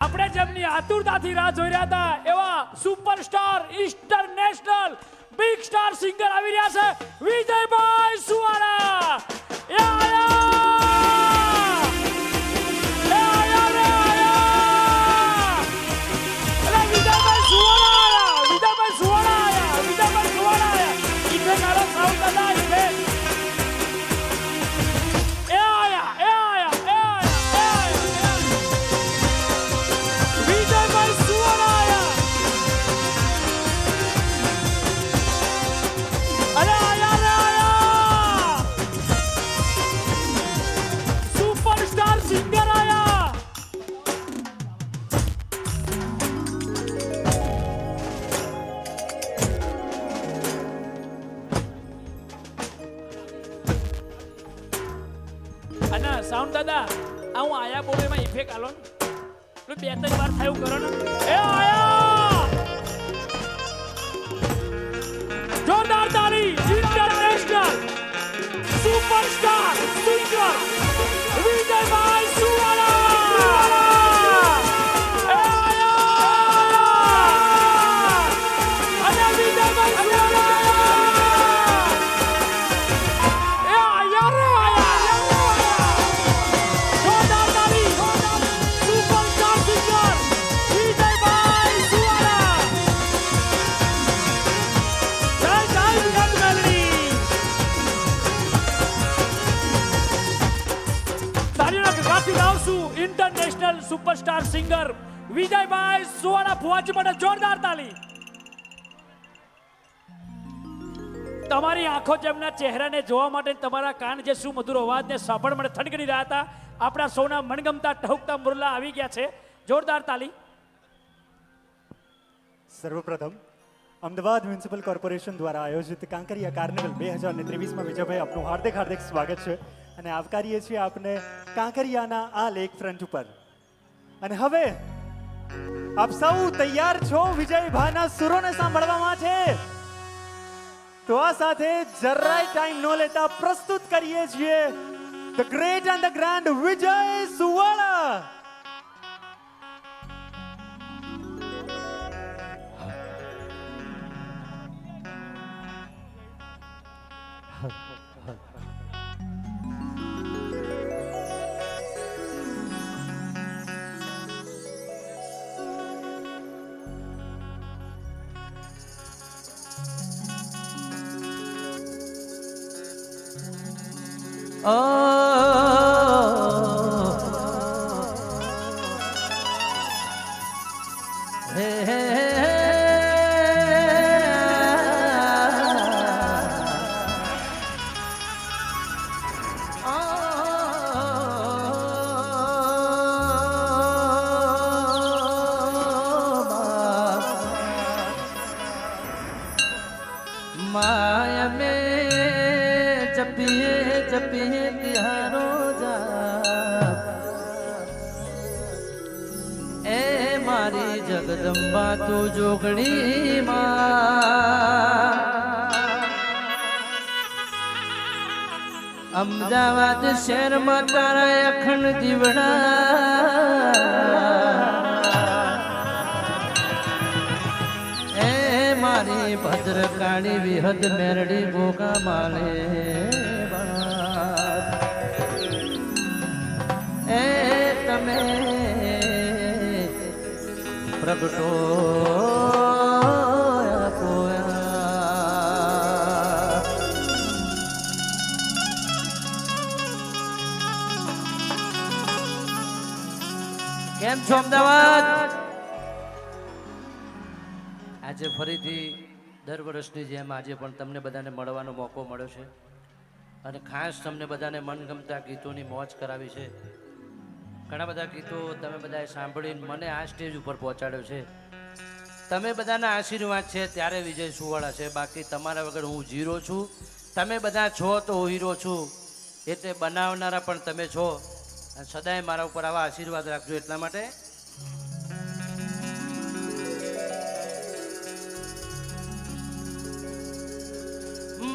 આપણે જેમની આતુરતાથી રાહ જોઈ રહ્યા હતા એવા superstar international big star singer આવી રહ્યા છે વિજયભાઈ સુવાળા. એ આયા! એ આયા રે આયા! અરે વિજયભાઈ સુવાળા આયા! વિજયભાઈ સુવાળા આયા! વિજયભાઈ સુવાળા આયા! ઇથે કારો સાઉન્ડ હતા ઇથે. એ આયા! એ આયા! એ આયા! એ આયા! વિજયભાઈ સુવાળા આયા! અરે આયા રે આયા! સુપરસ્ટાર સિંગર આયા! અને સાઉન્ડ દાદા આ હું આયા બોલે માં ઇફેક્ટ આલો ને બે ત્રણ વાર થયું કરો ને. એ આયા! જોરદાર તાળી ઇન્ટરનેશનલ સુપરસ્ટાર સિંગર વિજયભાઈ સુવાળા. એ આયા! અને વિજયભાઈ સુવાળા! એ આયા રે આયા! જોરદાર તાળી સુપરસ્ટાર સિંગર વિજયભાઈ સુવાળા. જય જય વિરાટ મેલડી. તાળીઓના ગગડાથી લાવશું international superstar singer Vijaybhai Suvala. ફુવાજી માટે જોરદાર તાળી. તમારી આંખો જેમના ચહેરાને જોવા માટે તમારા કાન જે સુમધુર અવાજને સાંભળવા માટે થનગની રહ્યા હતા આપણા સૌના મનગમતા ટહુકતા મુરલા આવી ગયા છે. જોરદાર તાળી. સર્વપ્રથમ અમદાવાદ મ્યુનિસિપલ કોર્પોરેશન દ્વારા આયોજિત કાંકરિયા કાર્નિવલ 2023માં વિજયભાઈ આપનું હાર્દિક હાર્દિક સ્વાગત છે અને આવકારીએ છીએ આપને કાંકરિયાના આ લેક ફ્રન્ટ ઉપર. અને હવે આપ સૌ તૈયાર છો વિજયભાઈના સુરોને સાંભળવા માટે? તો આ સાથે જરાય ટાઈમ ન લેતા પ્રસ્તુત કરીએ છીએ the great and the grand Vijay Suvala. माया में जपिए जपिए तिहारो जा ए मारी जगदम्बा तू जोगणी मां. अमदावाद शहर में तारा अखंड दीवड़ा મારી ભદ્રકાળી વિહદ મેરડી ગોગા માલે એ તમે પ્રગટો કેમ છો અમદાવાદ? આજે ફરીથી દર વર્ષની જેમ આજે પણ તમને બધાને મળવાનો મોકો મળ્યો છે અને ખાસ તમને બધાને મનગમતા ગીતોની મોજ કરાવી છે. ઘણા બધા ગીતો તમે બધાએ સાંભળીને મને આ સ્ટેજ ઉપર પહોંચાડ્યો છે. તમે બધાના આશીર્વાદ છે ત્યારે વિજય સુવાળા છે. બાકી તમારા વગર હું ઝીરો છું. તમે બધા છો તો હું હીરો છું. એટલે બનાવનારા પણ તમે છો અને સદાય મારા ઉપર આવા આશીર્વાદ રાખજો. એટલા માટે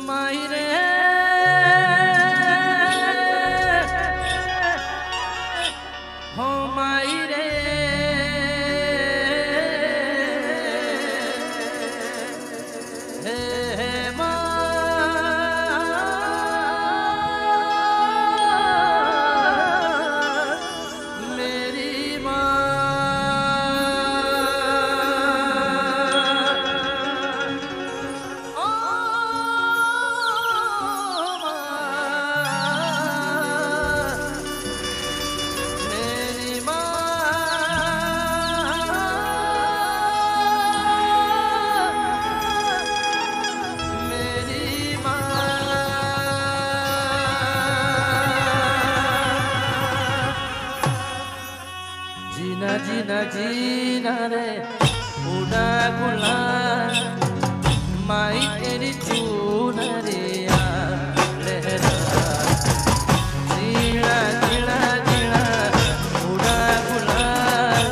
માઈ રે હો માઈ રે जीना रे उड़ा गुलाल माई तेरी चूनरिया लहरा जीना जीना जीना उड़ा गुलाल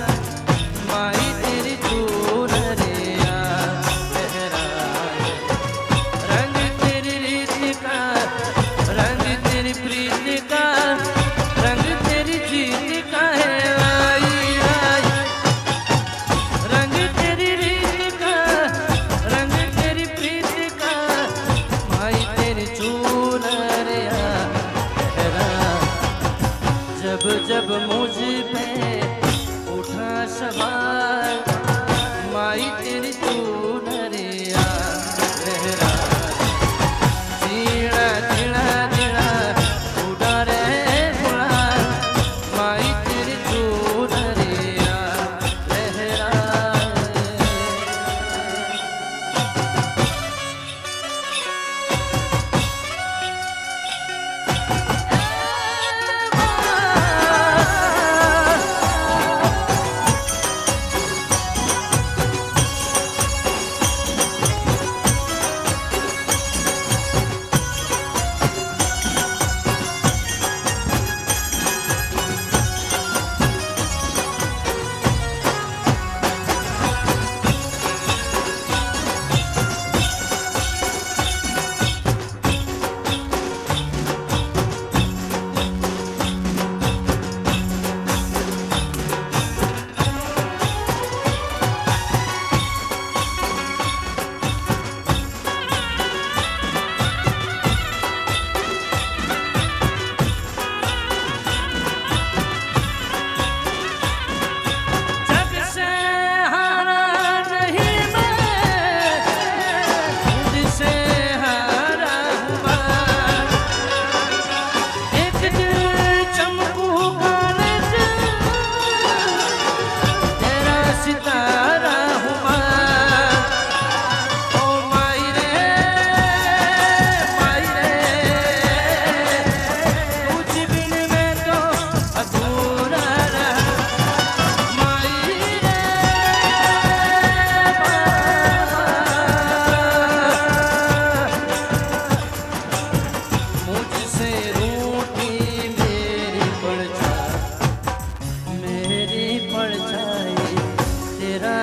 माई तेरी चूनरिया लहरा रंग तेरी रीत का रंग तेरी प्रीत का रंग तेरी जीत का है आई आई रंग तेरी रीत का रंग तेरी प्रीत का माई तेरी चूनरिया लहरा जब जब मुझ पे उठा सवाल माई तेरी चूनरिया लहरा जीना जीना जीना उड़ा रे गुलाल माई तेरी चूनरिया लहरा जग से हारा नहीं मैं खुद से हारा हूँ मैं एक दिन चमकूंगा तेरा सितारा हूँ मैं ओ माई रे तुझ बिन मैं तो अधूरा रहा माई रे मुझसे रूठी मेरी परछाई तेरा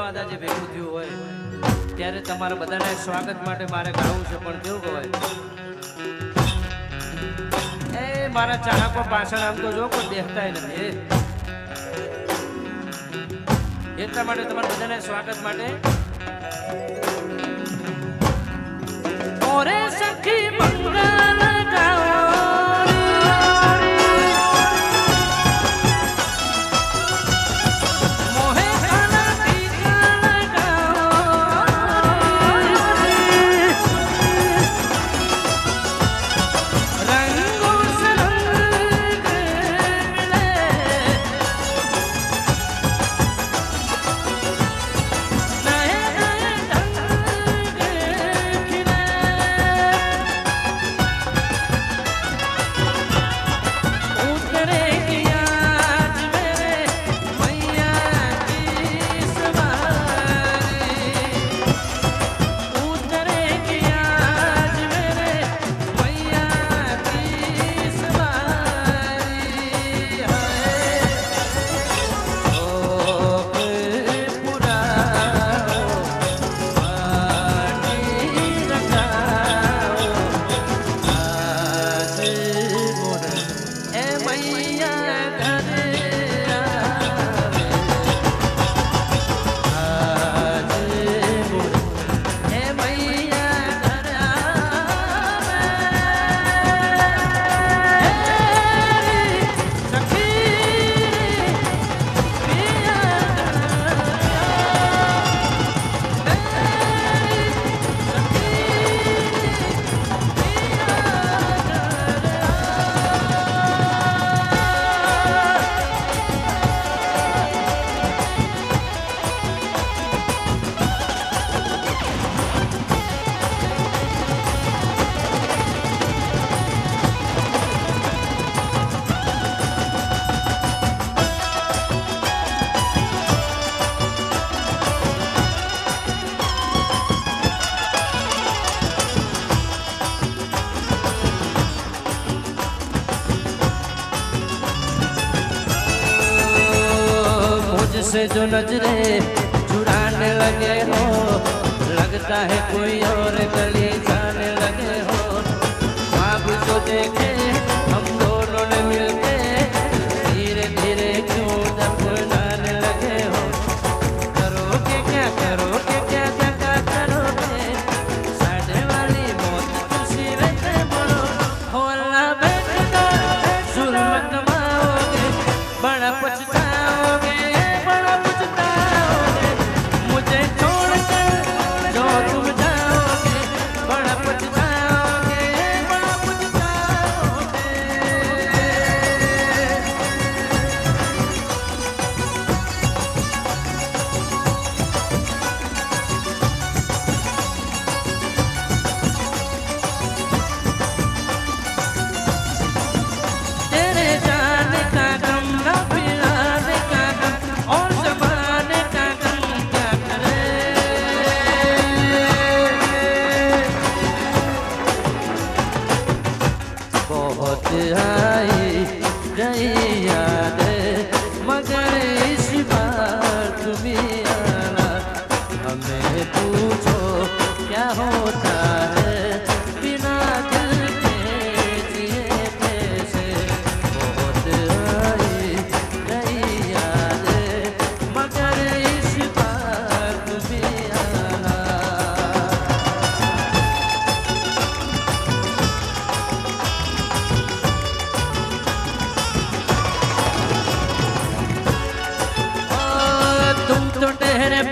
અમદાવાદ આજે ભેગું થયું હોય ત્યારે તમારા બધાના સ્વાગત માટે મારે ગાવું છે, પણ કેવું કહેવાય એ મારા ચાહકો પાછળ આમ તો જો કોઈ દેખતાય નથી એટલા માટે તમારા બધાના સ્વાગત માટે ઓરે સખી મંગલ ગાઓ से जो नजरे चुराने लगे हो लगता है कोई और गली जाने लगे हो ख्वाब जो देखे हम दोनों ने मिलके धीरे धीरे क्यों दफनाने लगे हो करोगे क्या धक्का करोगे साढ़े वाली मौत खुशी रहते बोलो हो अल्लाह बेटा जुल्म कमाओगे बड़ा पछताओगे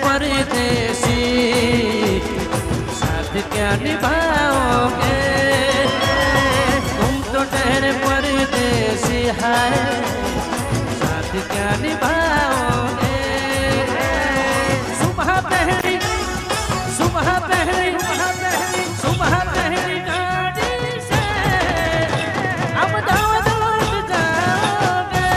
परदेसी साथ क्या निभाओगे तुम तो ठहरे परदेसी है साथ क्या निभाओगे सुबह पहली गाड़ी से अब दावत लौट जाओगे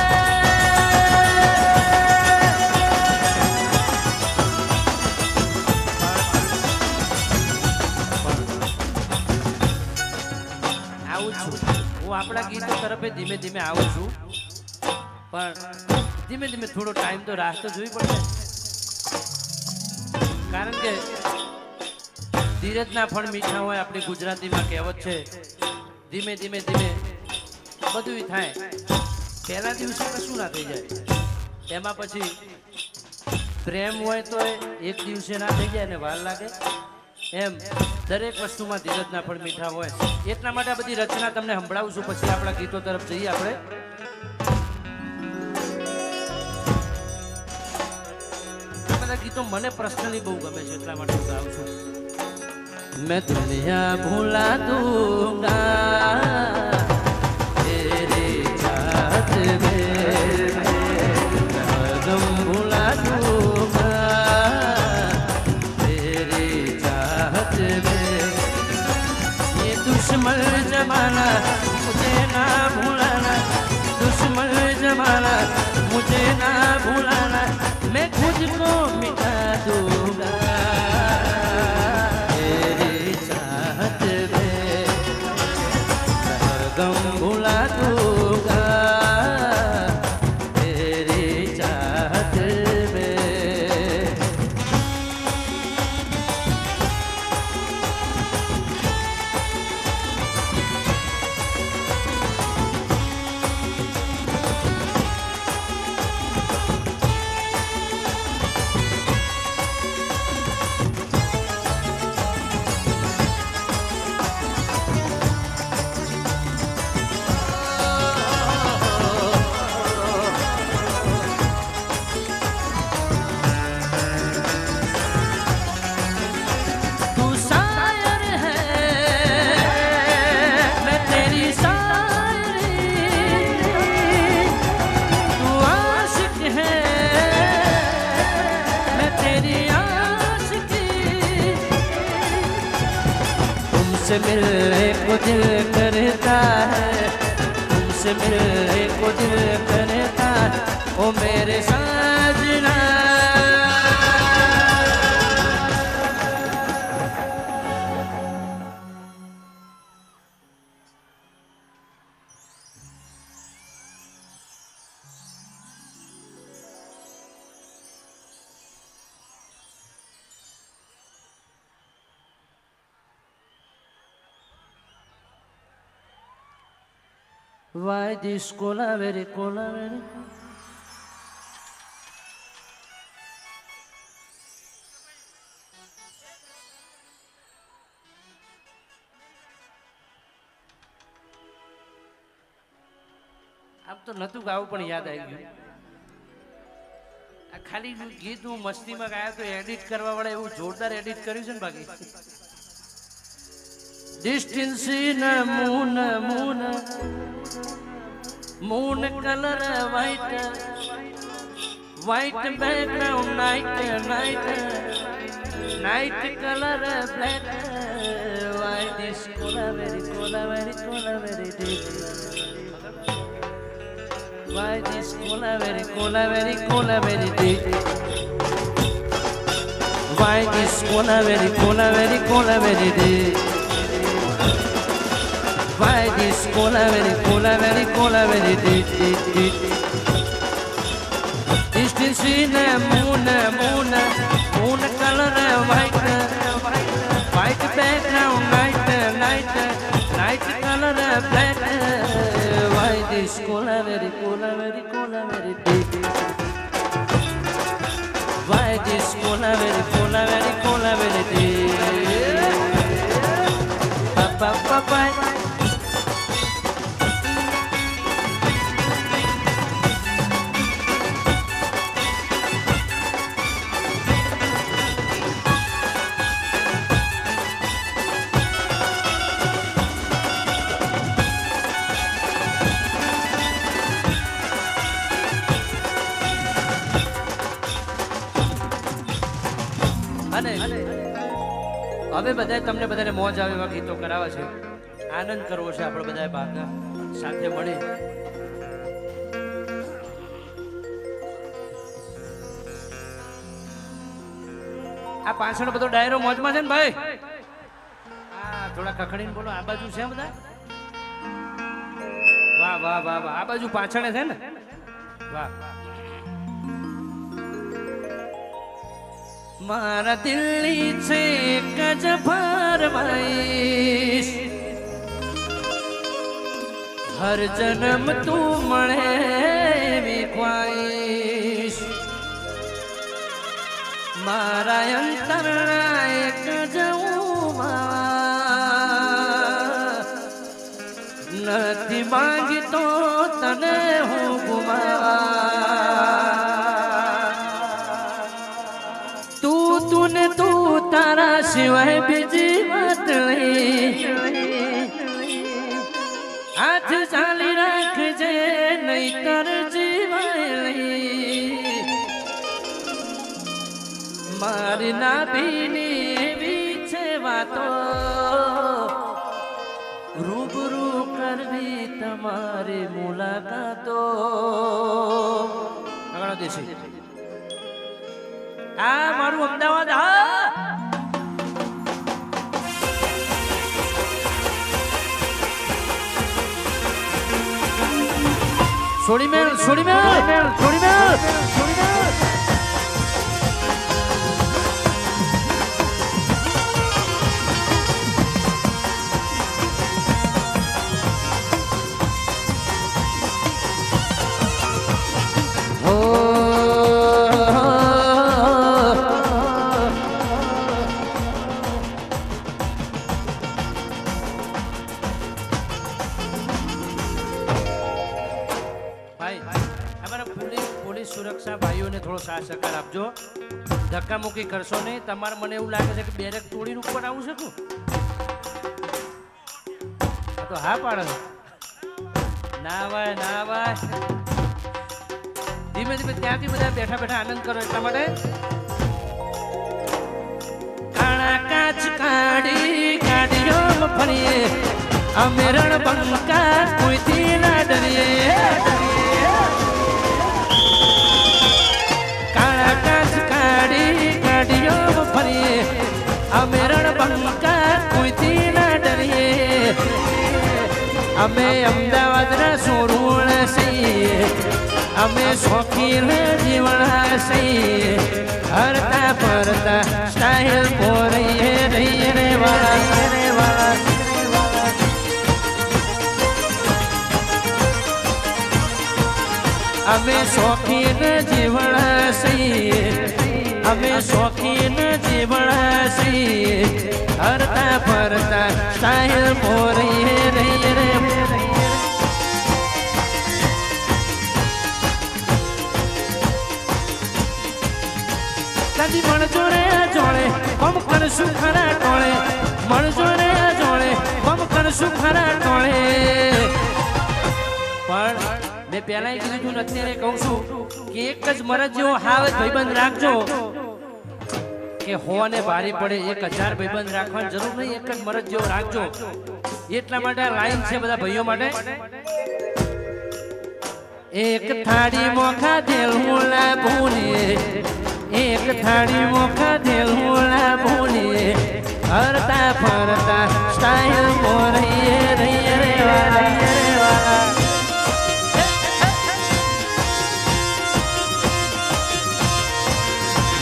આપણા ગીતો તરફે ધીમે ધીમે આવું છું, પણ ધીમે ધીમે થોડો ટાઈમ તો રાહ તો જોવી પડશે. કારણ કે ધીરજના ફળ મીઠા હોય, આપણી ગુજરાતીમાં કહેવત છે. ધીમે ધીમે ધીમે બધું થાય. પહેલા દિવસે કશું ના થઈ જાય, એમાં પછી પ્રેમ હોય તો એક દિવસે ના થઈ જાય ને વાર લાગે. એમ દરેક વસ્તુમાં ધીરજના ફળ મીઠા હોય. એટલા માટે આ બધી રચના તમને સંભળાવું છું, પછી આપણા ગીતો તરફ જઈએ આપણે. આ બધા ગીતો મને પર્સનલી બહુ ગમે છે, એટલા માટે હું ગાઉં છું. मैं दुनिया भुला दूंगा तेरे साथ में, गम भुला दूंगा तेरे चाहत में. ये दुश्मन जमाना मुझे ना भुलाना, दुश्मन जमाना मुझे ना भुलाना, मैं खुद को मिटा दूंगा गम भुला दूंगा तेरी चाहत में. तुमसे मिलने को दिल करता है, तुमसे मिलने को दिल करता है, ओ मेरे साजना. Why this colaveri, colaveri? આમ તો નતું ગાવું પણ યાદ આવી ગયું. આ ખાલી ગીત હું મસ્તીમાં ગાયા તો એડિટ કરવા વાળા એવું જોરદાર એડિટ કર્યું છે ને. બાકી distance in a moon, moon, moon color white, white background night, night, night color black. Why this colaveri, colaveri, colaveri deep? Why this colaveri, colaveri, colaveri deep? Why this colaveri, colaveri, colaveri deep? Why this colaveri, colaveri, colaveri deep, deep, deep? Distance in a moon, moon, moon color white, white background night, night, night color black. Why this colaveri, colaveri, colaveri deep? Why this colaveri, colaveri, colaveri deep? Pa pa pa pa. અને હવે બધાય તમને બધાને મોજ આવે એવા ગીતો કરાવે છે. આનંદ કરવો છે આપણે બધાએ ભાગા સાથે મળી. આ પાછળ બધો ડાયરો મોજમાં છે ને ભાઈ? હા, થોડા ખખડીને બોલો. આ બાજુ છે બધા? વાહ વાહ વાહ વાહ. આ બાજુ પાછળ છે ને? વાહ. મારા દિલ્હી છે કજ ફરમાઈશ હર જન્મ તું મળે એવી ખ્વાઈશ મારા અંતરના એક જવું નથી માંગતો તને હું ગુમાવા તું ને તું તારા સિવાય બીજી વાત નહીં હાથ ચાલી રાખજે નહીં કર જીવાય નહીં મારી નાભીની એવી છે વાતો રૂબરૂ કરવી તમારી મુલાકાતો આગળ દેશી આ મારું અમદાવાદ હા છોડી મેલ છોડી મેલ છોડી મેલ છોડી મેલ સુરક્ષા ભાઈઓને થોડો સાથ સહકાર આપજો ધક્કામુક્કી કરશો નહીં તમારે મને એવું લાગે છે કે બેરેક તોડીને ઉપર આવું શકું તો હા પાડે ના ભાઈ ના ભાઈ ધીમે ધીમે ત્યાંથી બધા બેઠા બેઠા આનંદ કરો એટલા માટે કાળા કાચ કાઢી ગાડીઓ ફરીએ અમે રણબંકા કોઈથી ના ડરીએ અમે રણબંકા કોઈથી ના ડરીએ અમે અમદાવાદના સોરુણ છીએ અમે શોખીન જીવણા છીએ હરતા ફરતા સ્ટાઇલ પોરીએ રહીએ રે વાળા રે વાળા અમે શોખીન જીવણા છીએ અમે શોખીન જીવણા છીએ હરતા ફરતા સ્ટાઇલ પોરીએ રહીએ રે કદી મળજો રે જોડે બમ કરશું ખરા ટોળે મળજો રે જોડે બમ કરશું ખરા ટોળે પણ મેં પહેલા કીધું તું અત્યારે કહું છું કે એક જ મરજ જેવો હાવ ભાઈબંધ રાખજો કે હોવાને ભારે પડે 1000 ભાઈબંધ રાખવાની જરૂર નહીં એક જ મરજ જેવો રાખજો એટલા માટે લાઈન છે બધા ભાઈઓ માટે એક થાળી મોખા દેલુલા ભૂલીએ એક થાળી મોખા દેલુલા ભૂલીએ હરતા ફરતા સ્ટાઇલ મોરીએ રહીએ રે વાલા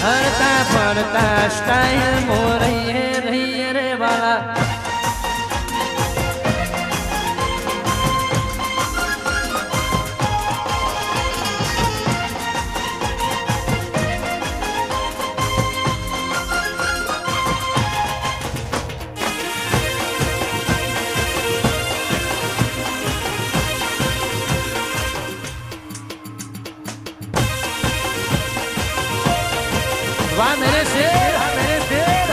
હરતા ફરતા સ્ટાઇલ મોરીએ રહીએ રે વાલા વાહ મેરે શેર મેરે શેર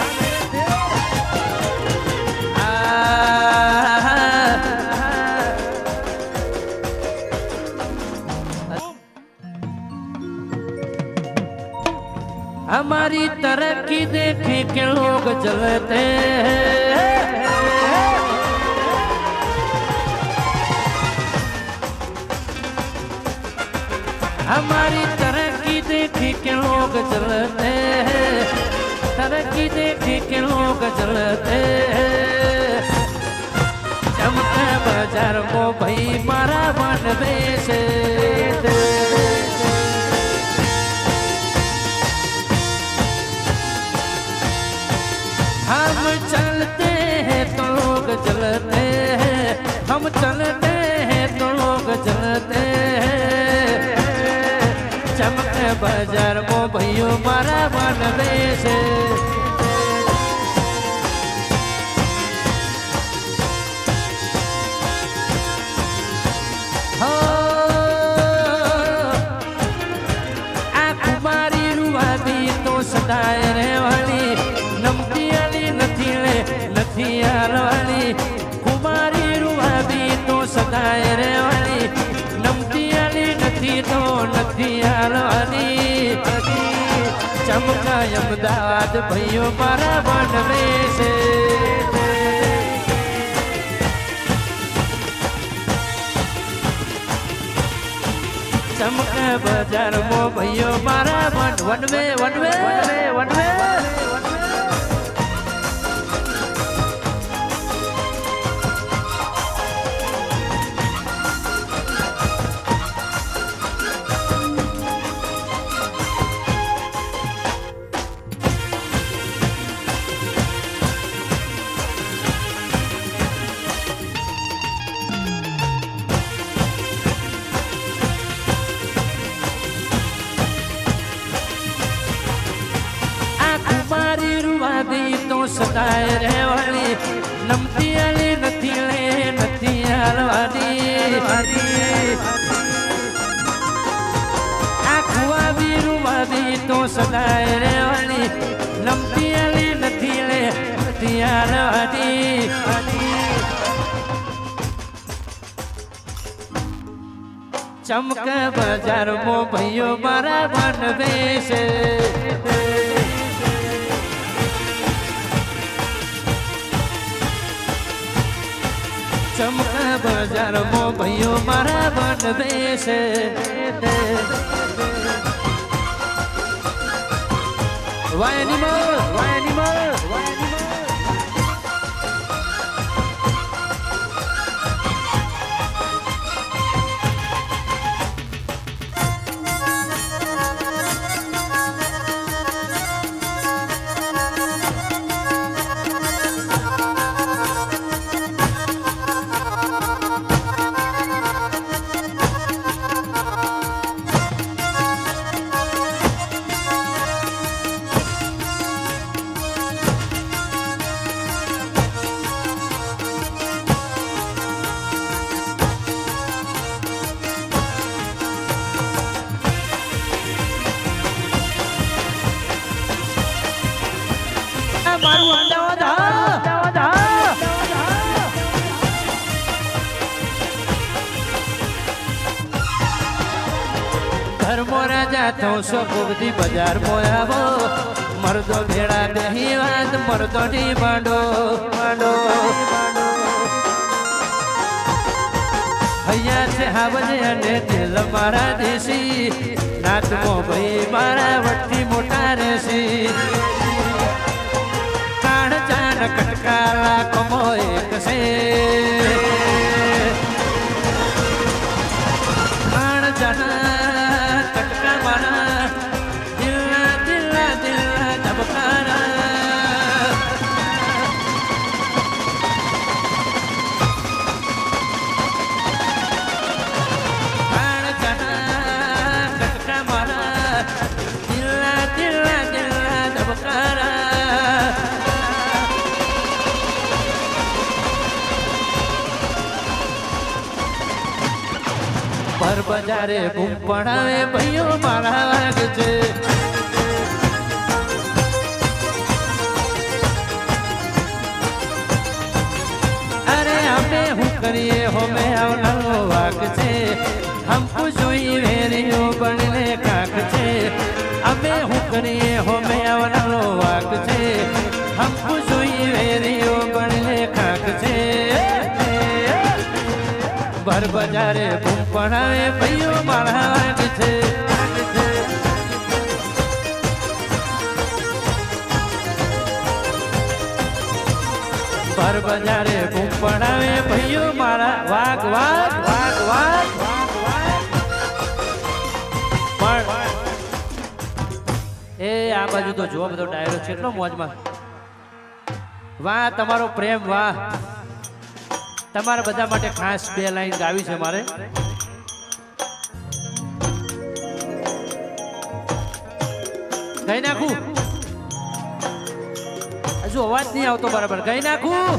हमारी तरक्की देखे के लोग जलते हमारी तरक्की देखे के लोग जलते तरक्की देखे के लोग जलते चमका बाजार को भाई मारा मन बेचे हम चलते हैं तो लोग चलते हैं चमके बाजार में भैयो मारा मन बेसे आ कुमारी रुवादी तो सदाय રહેવાની નમતી આલી નથી લે નથી હાલવાની कुमारी रुवादी तो सदाय રહેવાની નમતી આલી નથી તો નથી હાલવાની ચમકાય અમદાવાદ ભઈઓ મારા વનવે છે चमके बाजार मो भैयो मारा वनवे वनवे वनवे तो सदाय રહેવાની નમતી આલી નથી લે નથી હાલવાની આ ખુવાવી રૂવાવી તો સદાય રહેવાની નમતી આલી નથી લે નથી હાલવાની ચમકે બજાર મો ભઈઓ મારા વનવે છે चमका बाजार मो भैयो मारा वनवे से वायनिमल घर मोरा जातो सो बुगदी बाजार मोयावो मर्दो भेड़ा दही वाद मर्दो नी बांडो बांडो हैया से हावजे अने दिल मारा देसी नात मो भई मारा वट्टी मोटा रेसी कान चान कटकाला कमो एक से कान जाना पर बजारे बूम पड़ावे भैयो मारा वाग छे अरे हमें हूँ करिए हो मैं आवनानो वाग छे हमको जोई वेरियो बनने काक छे हमें हूँ करिए हो मैं आवनानो वाग छे हमको जोई वेरियो बनने काक छे भर बजारे बूम पड़ावे भैयो मारा वाग छे भर बजारे बूम पड़ावे भैयो मारा वाग वाग वाग वाग ए आ बाजू तो जो बधो डायरो छेटलो मोजमा वाह तमारो प्रेम वाह તમારા બધા માટે ખાસ 2 લાઈન ગાવી છે મારે. ગાઈ નાખું? હજુ અવાજ નહીં આવતો બરાબર. ગાઈ નાખું?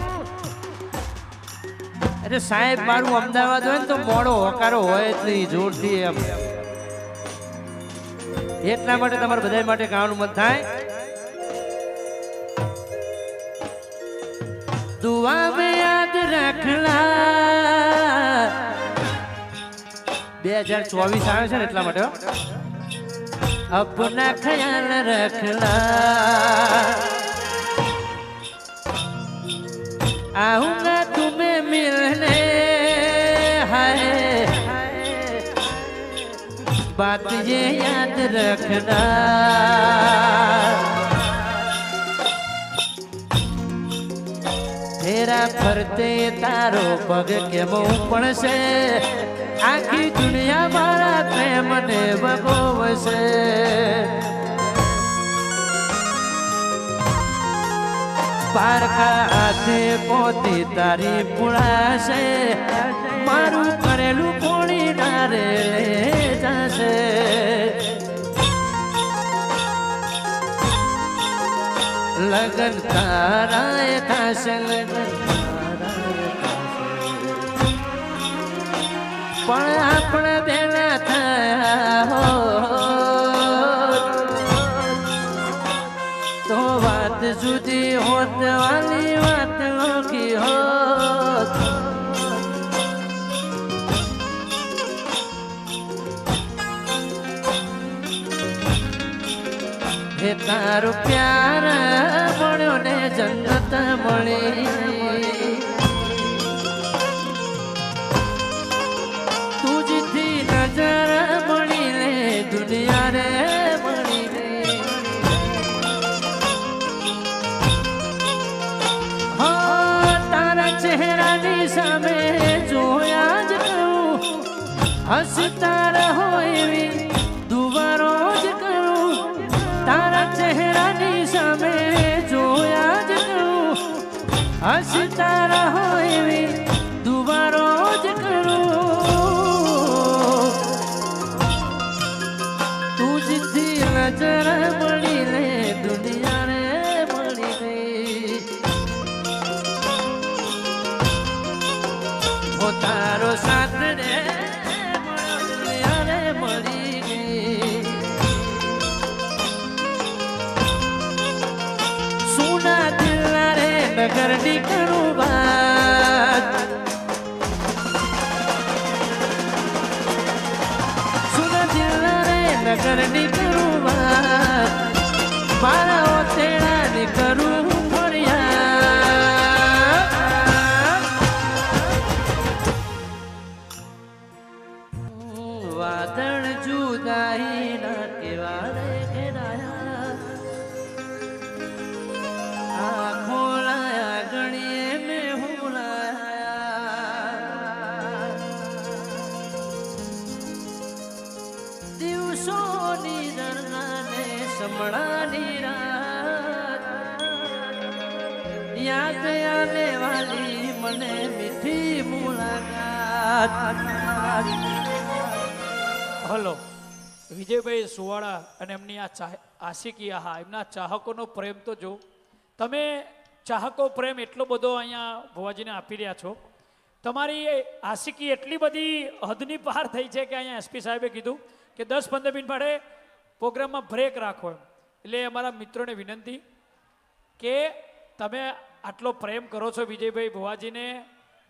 અરે સાહેબ, મારું અમદાવાદ હોય ને તો મોડો હોકારો હોય જ નહીં, જોરથી એમ. એટલા માટે તમારે બધા માટે ગાવાનું મત થાય. दुआ में याद रखना 2024 આવે છે ને એટલા માટે अपना ख्याल रखना आऊंगा तुम्हें मिलने हाय बात ये याद रखना तेरा फरते तारो पग केमो પડશે આખી દુનિયા મારા પ્રેમને ભગોવશે પારકા હાથે પોતી તારી પુળાશે મારું કરેલું કોણી નારે જશે लगन ताराए थाशे लगन पण આપણે બેના થયા હો તો વાત જુદી હોત વાલી વાત લોકી હોત હે તારો પ્યાર મળ્યો ને જન્નત મળી તુજથી નજર મળી રે દુનિયા રે મળી રે હો તારા ચહેરાની સામે જોયા જ કરું હસતા રહો એવી દુવા રોજ કરું તારા ચહેરાની સામે જોયા જ કરું હસતા રહો એવી દુવા રોજ કરું તુજથી નજર મળી રે દુનિયા રે મળી રે ઓ તારો સાથ રે દુનિયા રે મળી ગઈ સુના દિલના રે નગરની કરું વાત સુના દિલના રે નગરની કરું વાત મારા ઓતેડાની કરું ફરિયાદ વાદળ જુદાઈ ના કેવા રે ઘેરાયા આંખો લાયા ગણીએ મેં હું લાયા દિવસોની દરનાને સમણાની રાત યાદ આને વાલી મને મીઠી મુલાકાત હલો વિજયભાઈ સુવાળા અને એમની આ આશિકી આહા એમના ચાહકોનો પ્રેમ તો જો તમે ચાહકો પ્રેમ એટલો બધો અહીંયા ભુવાજીને આપી રહ્યા છો તમારી આશિકી એટલી બધી હદની પાર થઈ છે કે અહીંયા એસપી સાહેબે કીધું કે 10-15 મિનિટ માટે પ્રોગ્રામમાં બ્રેક રાખો એમ એટલે અમારા મિત્રોને વિનંતી કે તમે આટલો પ્રેમ કરો છો વિજયભાઈ ભુવાજીને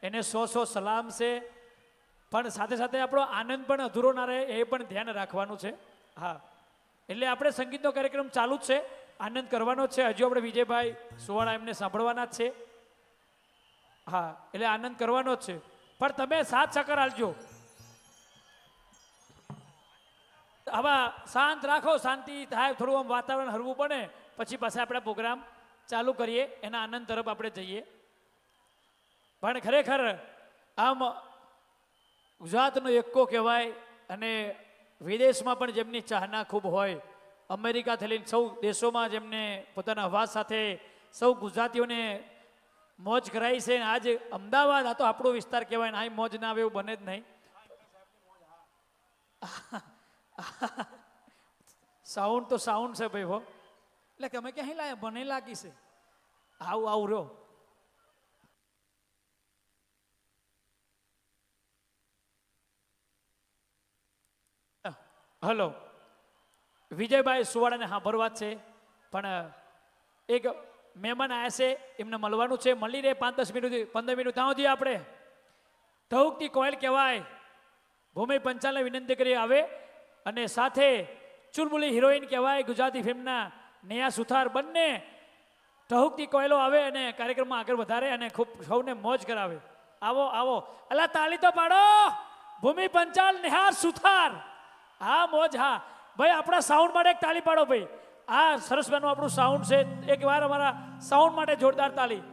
એને 100 સલામ છે પણ સાથે સાથે આપણો આનંદ પણ અધૂરો ના રહે એ પણ ધ્યાન રાખવાનું છે હા એટલે આપણે સંગીતનો કાર્યક્રમ ચાલુ જ છે આનંદ કરવાનો છે હજુ આપણે વિજયભાઈ સુવાળા એમને સાંભળવાના જ છે હા એટલે આનંદ કરવાનો જ છે પણ તમે સાથ સહકાર આલજો હવે શાંત રાખો શાંતિ થાય થોડું આમ વાતાવરણ હરવું બને પછી પાછા આપણે પ્રોગ્રામ ચાલુ કરીએ એના આનંદ તરફ આપણે જઈએ પણ ખરેખર આમ ગુજરાતનો એક્કો કહેવાય અને વિદેશમાં પણ જેમની ચાહના ખૂબ હોય અમેરિકાથી લઈને સૌ દેશોમાં જેમને પોતાના અવાજ સાથે સૌ ગુજરાતીઓને મોજ કરાઈ છે. આજ અમદાવાદ આ તો આપણો વિસ્તાર કહેવાય ને અહીં મોજ ના આવે એવું બને જ નહીં. સાઉન્ડ તો સાઉન્ડ છે ભાઈ હો. એટલે કે અમે ક્યાં લાયા બને લાગી છે આવું આવું રહ્યો. હલો વિજયભાઈ સુવાડાને સાંભળવા જ છે પણ એક મહેમાન આવ્યા છે એમને મળવાનું છે. મળી રહે 5-10 મિનિટ 15 મિનિટ ત્યાં સુધી આપણે ધઉકતી કોયલ કહેવાય ભૂમિ પંચાલને વિનંતી કરી આવે અને સાથે ચુલબુલી હિરોઈન કહેવાય ગુજરાતી ફિલ્મના નેહા સુથાર બંને ધઉકતી કોયલો આવે અને કાર્યક્રમમાં આગળ વધારે અને ખૂબ સૌને મોજ કરાવે. આવો આવો અલા તાળી તો પાડો ભૂમિ પંચાલ નેહા સુથાર. હા મોજ હા ભાઈ આપણા સાઉન્ડ માટે એક તાળી પાડો ભાઈ. આ સરસ મજાનું આપણું સાઉન્ડ છે. એક વાર અમારા સાઉન્ડ માટે જોરદાર તાળી.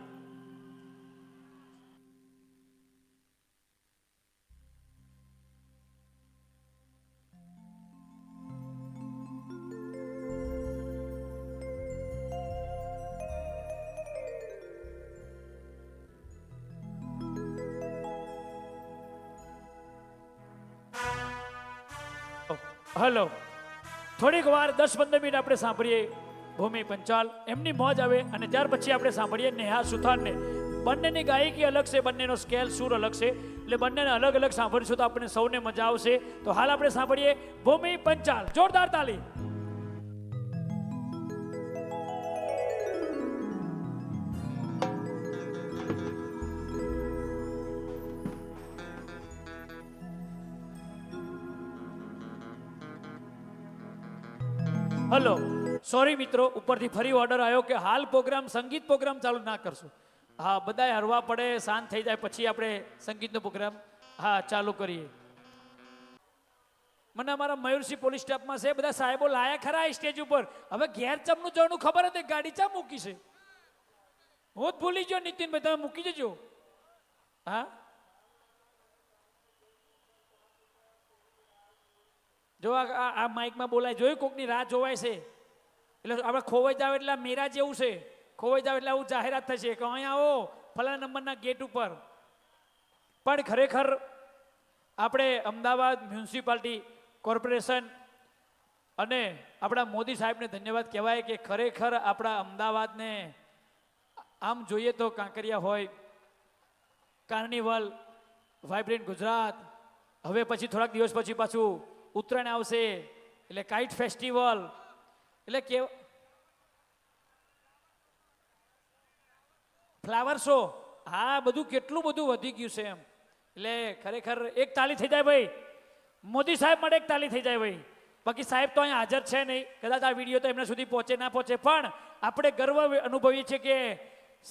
હલો થોડીક વાર 10-15 મિનિટ આપણે સાંભળીએ ભૂમિ પંચાલ એમની મોજ આવે અને ત્યાર પછી આપણે સાંભળીએ નેહા સુથારને. બંનેની ગાયકી અલગ છે, બંનેનો સ્કેલ સૂર અલગ છે એટલે બંનેને અલગ અલગ સાંભળીશું તો આપણને સૌને મજા આવશે. તો હાલ આપણે સાંભળીએ ભૂમિ પંચાલ. જોરદાર તાલી. હલો સોરી મિત્રો ઉપરથી ફરી ઓર્ડર આવ્યો કે હાલ પ્રોગ્રામ સંગીત પ્રોગ્રામ ચાલુ ના કરશું. હા બધાય હરવા પડે શાંત થઈ જાય પછી આપણે સંગીતનો પ્રોગ્રામ હા ચાલુ કરીએ. મને અમારા મયુરસિંહ પોલીસ સ્ટાફમાં છે બધા સાહેબો લાયા ખરા સ્ટેજ ઉપર. હવે ઘેર ચમનું જવાનું ખબર હતી ગાડી ચા મૂકી છે. હું જ ભૂલી ગયો નીતિનભાઈ તમે મૂકી જજો. હા જો આ માઇકમાં બોલાય જોયું કોકની રાહ જોવાય છે એટલે આપણે ખોવાઈ જાવ એટલે મેરા જેવું છે. ખોવાઈ જાવ એટલે આવું જાહેરાત થશે કે અહીંયા આવો ફલાણા નંબરના ગેટ ઉપર. પણ ખરેખર આપણે અમદાવાદ મ્યુનિસિપાલિટી કોર્પોરેશન અને આપણા મોદી સાહેબને ધન્યવાદ કહેવાય કે ખરેખર આપણા અમદાવાદને આમ જોઈએ તો કાંકરિયા હોય, કાર્નિવલ, વાઇબ્રન્ટ ગુજરાત, હવે પછી થોડાક દિવસ પછી પાછું ઉત્તરાયણ આવશે એટલે કાઇટ ફેસ્ટિવલ એટલે કે ફ્લાવર શો હા બધું કેટલું બધું વધી ગયું છે એમ. એટલે ખરેખર એક તાળી થઈ જાય ભાઈ મોદી સાહેબ માટે. એક તાળી થઈ જાય ભાઈ. બાકી સાહેબ તો અહીંયા હાજર છે નહીં કદાચ આ વિડીયો તો એમના સુધી પહોંચે ના પહોંચે પણ આપણે ગર્વ અનુભવીએ છીએ કે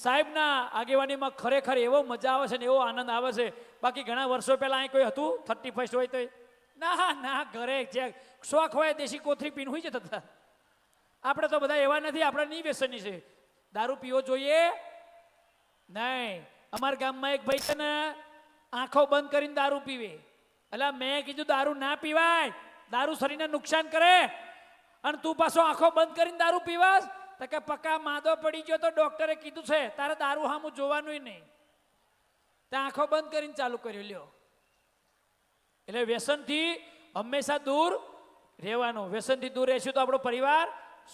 સાહેબના આગેવાનીમાં ખરેખર એવો મજા આવે છે ને એવો આનંદ આવે છે. બાકી ઘણા વર્ષો પહેલાં અહીં કોઈ હતું 31 હોય તો ના ના ઘરે જે શોખ હોય દેશી કોથરી પીન હોય જતા હતા. આપણે તો બધા એવા નથી. આપણે નહીં વ્યસની છે. દારૂ પીવો જોઈએ નહીં. અમારા ગામમાં એક ભાઈ છે ને આંખો બંધ કરીને દારૂ પીવે. એટલે મેં કીધું દારૂ ના પીવાય, દારૂ શરીરને નુકસાન કરે અને તું પાછો આંખો બંધ કરીને દારૂ પીવાસ તો કે પક્કા માદો પડી ગયો તો ડોક્ટરે કીધું છે તારે દારૂ સામું જોવાનું નહીં. ત્યાં આંખો બંધ કરીને ચાલુ કર્યું લ્યો. એટલે વ્યસનથી હંમેશા દૂર રહેવાનું. વ્યસનથી દૂર રહેશું તો આપણો પરિવાર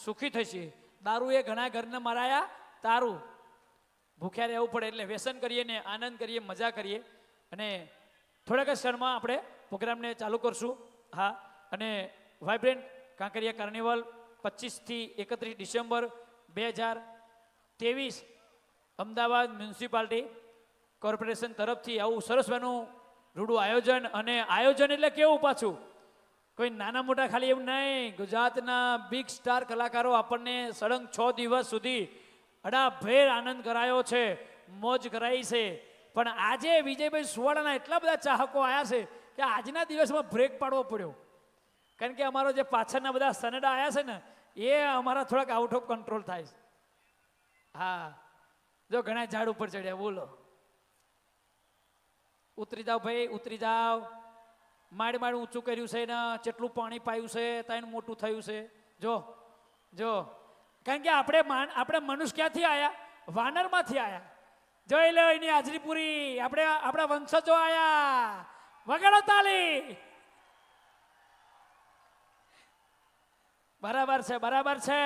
સુખી થશે. દારૂ એ ઘણા ઘરને મરાયા તારું. ભૂખ્યા રહેવું પડે એટલે વ્યસન કરીએ ને આનંદ કરીએ મજા કરીએ. અને થોડાક જ ક્ષણમાં આપણે પ્રોગ્રામને ચાલુ કરશું. હા અને વાઇબ્રન્ટ કાંકરિયા કાર્નિવલ 25 થી 31 ડિસેમ્બર 2023 અમદાવાદ મ્યુનિસિપાલિટી કોર્પોરેશન તરફથી આવું સરસ મજાનું રૂડું આયોજન. અને આયોજન એટલે કેવું પાછું કોઈ નાના મોટા ખાલી એવું નહીં. ગુજરાતના બિગ સ્ટાર કલાકારો આપણને સળંગ 6 દિવસ સુધી અડાભેર આનંદ કરાયો છે, મોજ કરાઈ છે. પણ આજે વિજયભાઈ સુવાડાના એટલા બધા ચાહકો આવ્યા છે કે આજના દિવસમાં બ્રેક પાડવો પડ્યો. કારણ કે અમારો જે પાછળના બધા સનેડા આવ્યા છે ને એ અમારા થોડાક આઉટ ઓફ કંટ્રોલ થાય છે. હા જો ઘણા ઝાડ ઉપર ચડ્યા બોલો ઉતરી જાઓ ભાઈ ઉતરી જાઓ. માડ માડ ઊંચું કર્યું છે ને કેટલું પાણી પાયું છે ત્યાં મોટું થયું છે. જો જો કારણ કે આપણે મનુષ્ય ક્યાંથી આવ્યા? વાનરમાંથી આવ્યા. જોઈ લો એની હાજરી પૂરી. આપણા વંશજો આયા. વગાડો તાલી. બરાબર છે, બરાબર છે.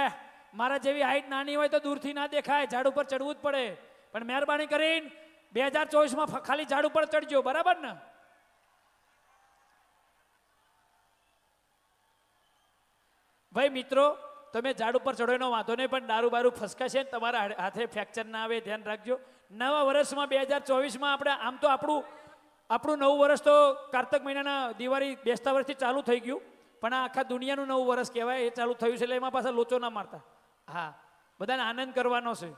મારા જેવી હાઈટ નાની હોય તો દૂરથી ના દેખાય, ઝાડ ઉપર ચડવું જ પડે. પણ મહેરબાની કરીને 2024માં ખાલી ઝાડ ઉપર ચડજો, બરાબર ને? ભાઈ મિત્રો, તમે ઝાડ ઉપર ચડો એનો વાંધો નહીં, પણ દારૂ બારૂ ફસકાશે ને તમારા હાથે ફ્રેક્ચર ના આવે, ધ્યાન રાખજો. નવા વર્ષમાં 2024માં આપણે આમ તો આપણું નવું વર્ષ તો કાર્તક મહિનાના દિવાળી બેસતા વર્ષથી ચાલુ થઈ ગયું, પણ આ આખા દુનિયાનું નવું વર્ષ કહેવાય, એ ચાલુ થયું છે. એટલે એમાં પાછા લોચો ના મારતા. હા, બધાને આનંદ કરવાનો છે.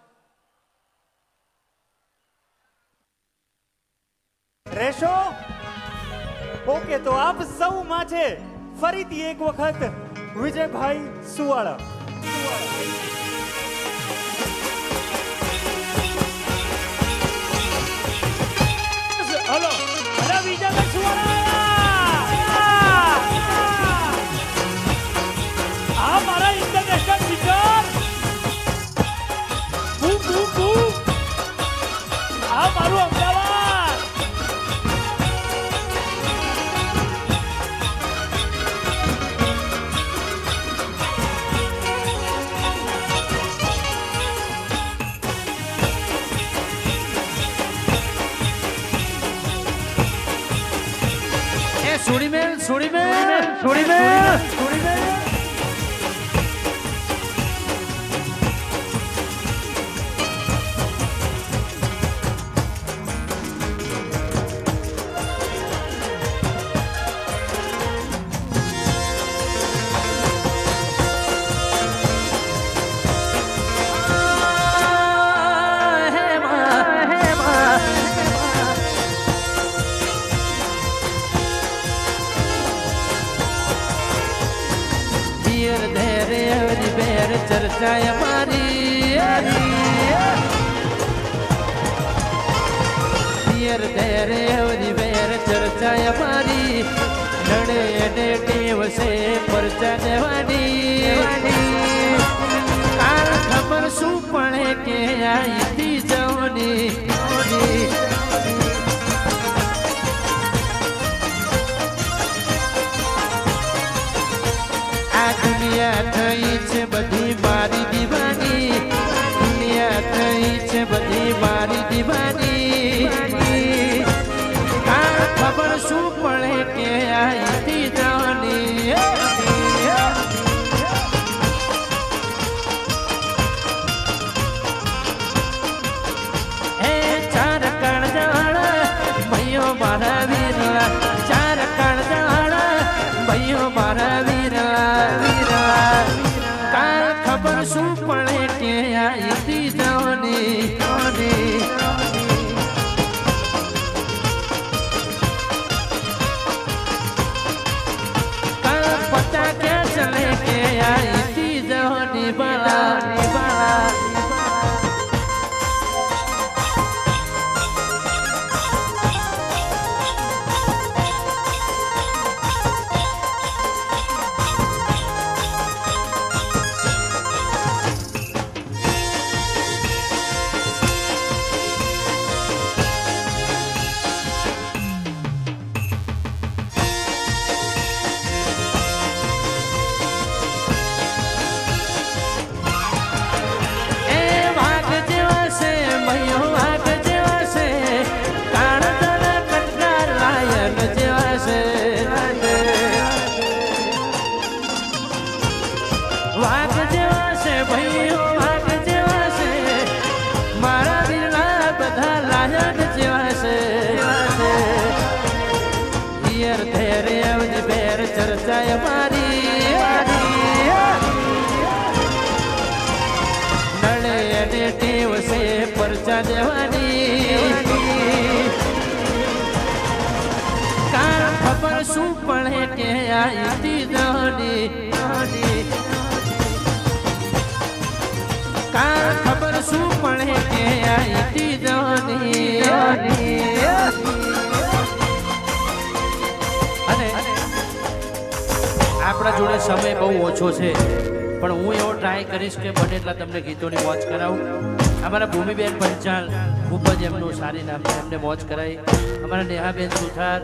રેશો ઓકે, તો આપ સૌ માટે ફરીથી એક વખત વિજયભાઈ સુવાળા. હલો, અરે વિજયભાઈ સુવાળા, આ મારા ઇન્ટરનેશનલ સિંગર. બૂમ બૂમ બૂમ. આ મારું અમદાવાદ. છોડી મેલ. ચર્ચા અમારી પિયર ધેરે હવરી વેર ચર્ચા અમારી લડે અને ટેવ છે પરચા દેવાની. કાલ ખબર શું પડે કે આઈથી જવાની. આ દુનિયા થઈ છે બધી મારી દીવાની. દુનિયા થઈ છે બધી મારી દીવાની. કાલ ખબર શું પડે કે આઈથી જવાની. એ ચાર કણ જાણા ભાઈઓ મારા વીરલા, ચાર કણ જાણા ભાઈઓ મારા વીરલા. કાલ ખબર શું પડે કે આઈથી જવાની. કાલ પતા ક્યાં ચલે કે આઈથી જવાની. બાળા ચર્ચા અમારી નડે અને ટેવ છે પરચા દેવાની. કાલ ખબર શું પડે કે આઈથી જવાની. કાલ ખબર શું પડે કે આઈથી જવાની. આપણા જોડે સમય બહુ ઓછો છે, પણ હું એવો ટ્રાય કરીશ કે બને એટલા તમને ગીતોની વોચ કરાવું. અમારા ભૂમિબેન પંચાલ ખૂબ જ એમનું સારી નામની એમને મોજ કરાઈ. અમારા નેહાબેન સુથાર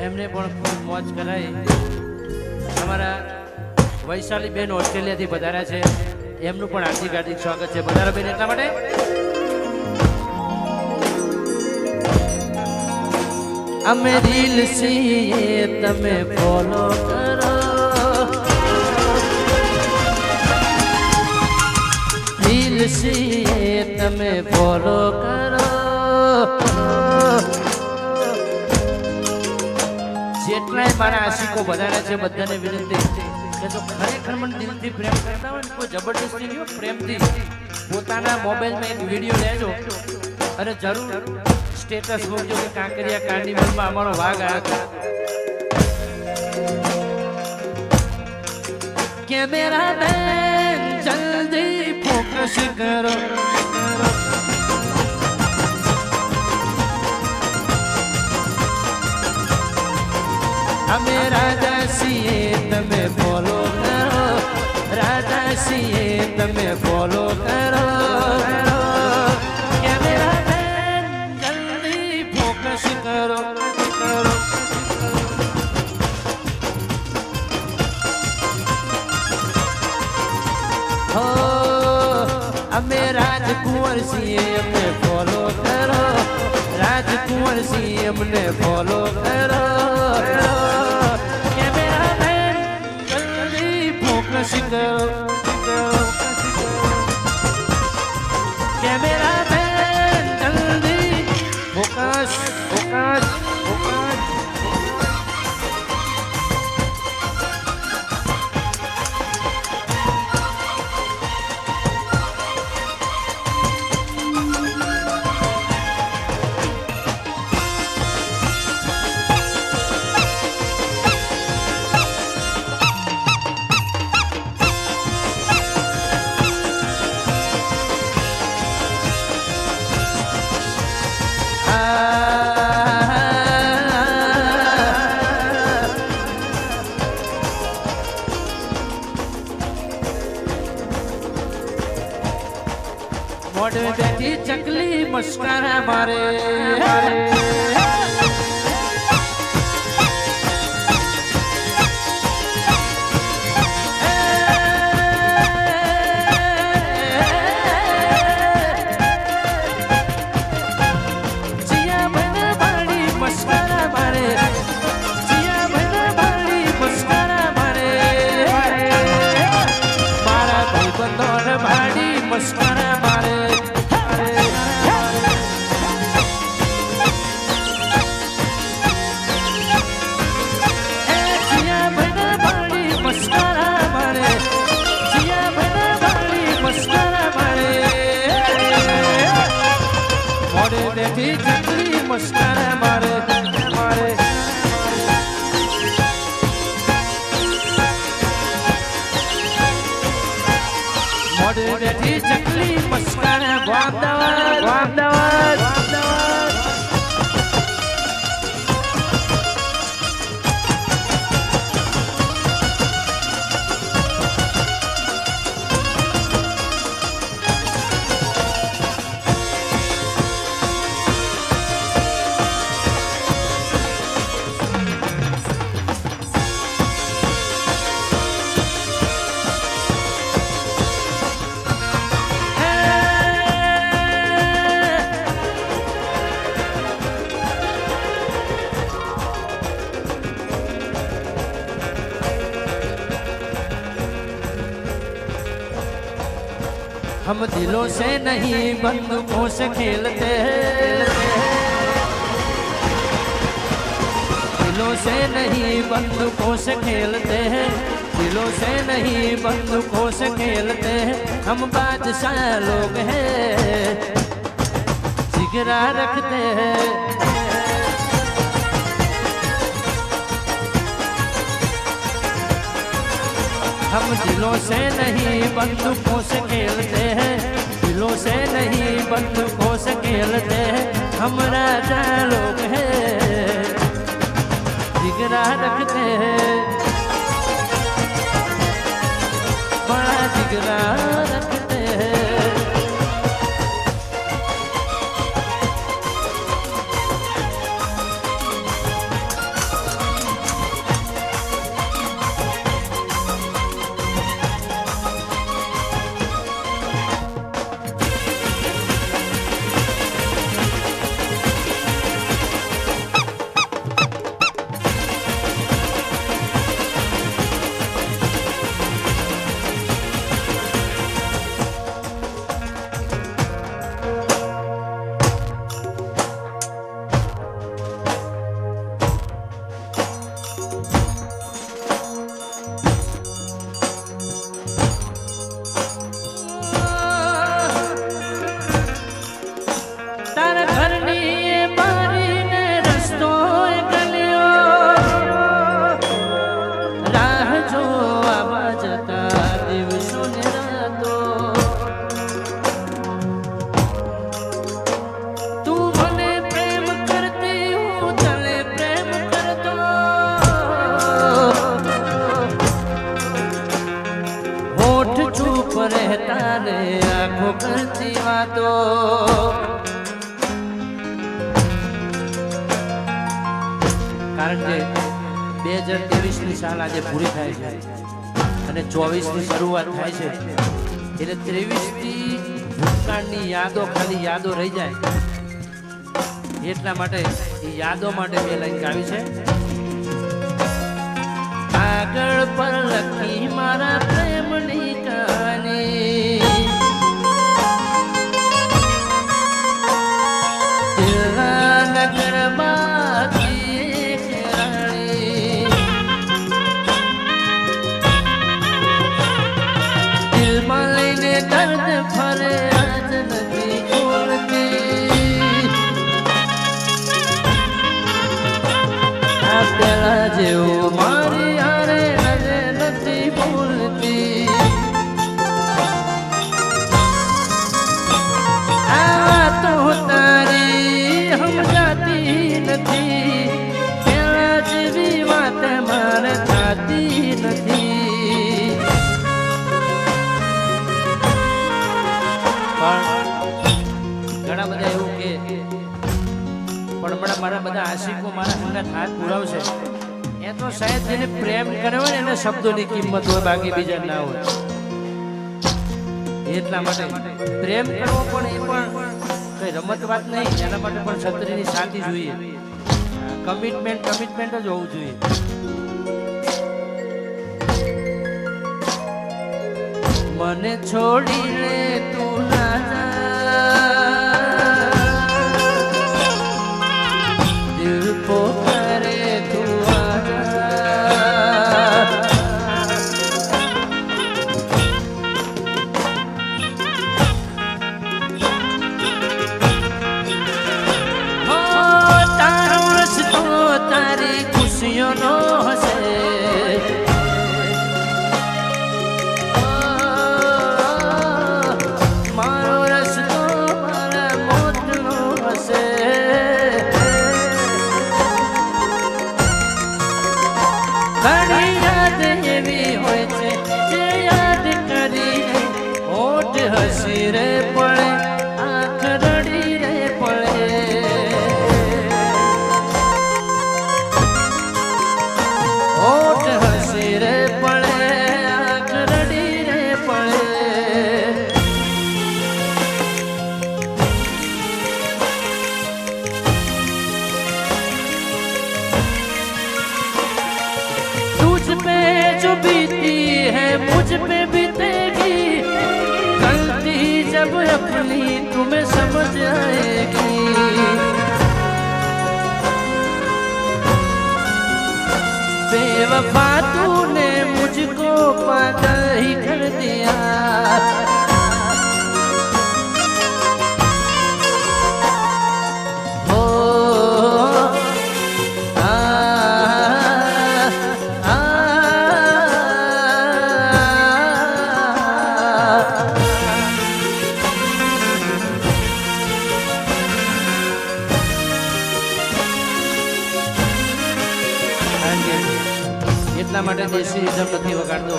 એમને પણ ખૂબ મોજ કરાઈ. અમારા વૈશાલીબેન ઓસ્ટ્રેલિયાથી પધાર્યા છે, એમનું પણ હાર્દિક હાર્દિક સ્વાગત છે. પધારો બેન એટલા માટે. અમે રીલ છીએ તમે ફોલો કરો, રીલ છીએ તમે ફોલો કરો. જેટલાય મારા આશિકો બધાના છે બધાને વિનંતી કે જો ખરેખર મને દિલથી પ્રેમ કરતા હોય ને કોઈ જબરદસ્તી નહીં, પ્રેમથી પોતાના મોબાઈલમાં એક વિડીયો લેજો અને જરૂર સ્ટેટસ મૂકજો કે કાંકરિયા કાર્નિવલમાં અમારો વાઘ આવ્યો હતો. કેમેરા બેન જલ્દી ફોકસ કરો, અમે રાજા છીએ તમે ફોલો કરો, રાજા છીએ તમે ફોલો કરો. કેમેરા બેન જલ્દી ફોકસ કરો, કરો. હો અમે રાજકુંવર છીએ અમને ફોલો કરો, રાજકુંવર છીએ અમને ફોલો કરો. કેમેરા બેન જલ્દી ફોકસ કરો, કરો. કેમેરા બેન જલ્દી ફોકસ, ફોકસ, ફોકસ. મોઢે બેઠી ચકલી મસ્કરા મારે, જીયા મને બાળી મસ્કરા મારે, જીયા મને બાળી મસ્કરા મારે. મારા ભાઈબંધોને બાળી મસ્કરા મારે. ચકલી મસ્કરા મારે, મારે. મોઢે બેઠી ચકલી મસ્કરા. અમદાવાદ, અમદાવાદ, અમદાવાદ. हम दिलों से नहीं बंदूकों से खेलते हैं, दिलों से नहीं बंदूकों से खेलते हैं, दिलों से नहीं बंदूकों से खेलते हैं. हम बादशाह लोग हैं, जिगरा रखते हैं. हम दिलों से नहीं बंदूकों से खेलते हैं, दिलों से नहीं बंदूकों से खेलते हैं. हम राजा लोग हैं, जिगरा रखते हैं, बड़ा जिगरा रखते हैं. કારણ કે 2023ની સાલ આજે પૂરી થાય છે અને 24ની શરૂઆત થાય છે, એટલે 23થી ભૂતકાળની યાદો ખાલી યાદો રહી જાય, એટલા માટે એ યાદો માટે મેં લાઈન ગાવી છે. આગળ પર લખી મારા પ્રેમની કહાની, દિલના નગરમાં એક રાણી, દિલમાં લઈને દર્દ ફરે આજ નથી બોલતી, આ પેલા જેવું મારી હારે નજરે નથી બોલતી, આ તો તારી સમજાતી નથી, પેલા જેવી વાત મારે થતી નથી. પણ ઘણા બધા એવું કે પણ હમણાં મારા બધા આશિકો મારા હંગાત હાથ પુરાવશે, એ તો શાયદ જેને પ્રેમ કર્યો હોય ને એને શબ્દોની કિંમત હોય, બાકી બીજા ના હોય. એટલા માટે પ્રેમ કરવો પણ એ પણ કઈ રમત વાત નહીં, એના માટે પણ છત્રીની સાથી જોઈએ, કમિટમેન્ટ જ હોવું જોઈએ. મને છોડીને તું ના જા, દિલ પોકારે તું આજા, હો તારો રસ્તો તારી ખુશીઓનો હશે, મારો રસ્તો મારા મોતનો હશે. ઘણી યાદ એવી હોય છે જે યાદ કરીને હોઠ હસી રે પડે, આંખ રડી રે પડે, હોઠ હસી રે પડે, આંખ રડી રે પડે. तुझ पे जो बीती है मुझ पे बीतेगी, गलती जब अपनी तुम्हें समझ आएगी, बेवफा तूने मुझको पागल ही कर दिया, हो એટલા માટે દેશી રીધમ નથી વગાડતો,